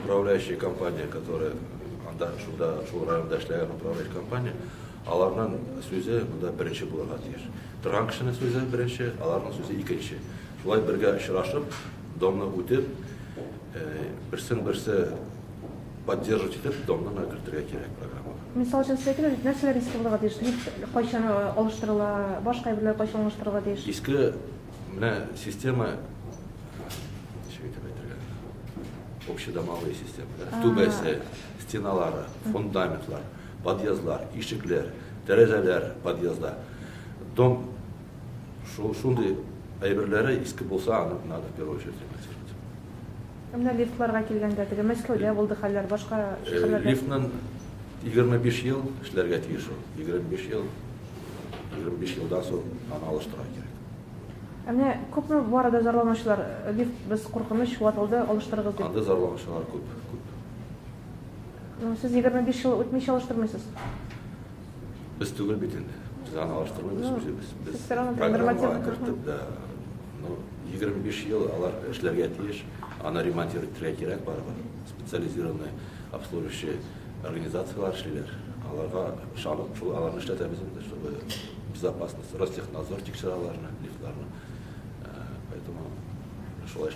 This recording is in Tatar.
управляющая компания, которая шул районда эшләгән управляющая компания, аларның сүзе монда беренче булырга тиеш. Торган кешенең сүзе беренче, аларның сүзе икенче. Шулай бергә очрашып, домны үтеп, берсен-берсе поддерживать итеп, домны кертергә кирәк программага. Мисал өчен сөйләгән нәрсәләр иске булырга тиеш? Лифт кайчан алыштырыла, башка әйберләр кайчан алыштырырга тиеш? Иске менә система общедомовые системы, түбәсе, стеналары, фундаментлар, подъездлар, ишекләр, тәрәзәләр подъезда. Дом шундый әйберләре иске булса, аны надо в первую очередь ремонтировать. Менә лифтларга килгәндә, теге Мәскәүдә булды хәлләр, башка шәһәрләрдә. Лифтның 25 ел эшләргә тиеш ул. 25 елдан соң аны алыштыра кирәк. Менә күпме бу арада зарланучылар, лифт без куркыныч, ватылды, алыштырыгыз дип. Анда зарланучылар күп. Сез 25 ел үтмичә алыштырмыйсыз? Без түгел бит инде. Без аны алыштырмыйбыз, без программага кертеп, 25 ел алар эшләргә тиеш, аны ремонтировать итәргә кирәк барыбер. Специализированный обслуживающие организациялар эшлиләр. Аларга ышанып, шул аларны эшләтәбез инде, чтобы безопасность, Ростехнадзор тикшерә аларны, лифтларны. Поэтому шулай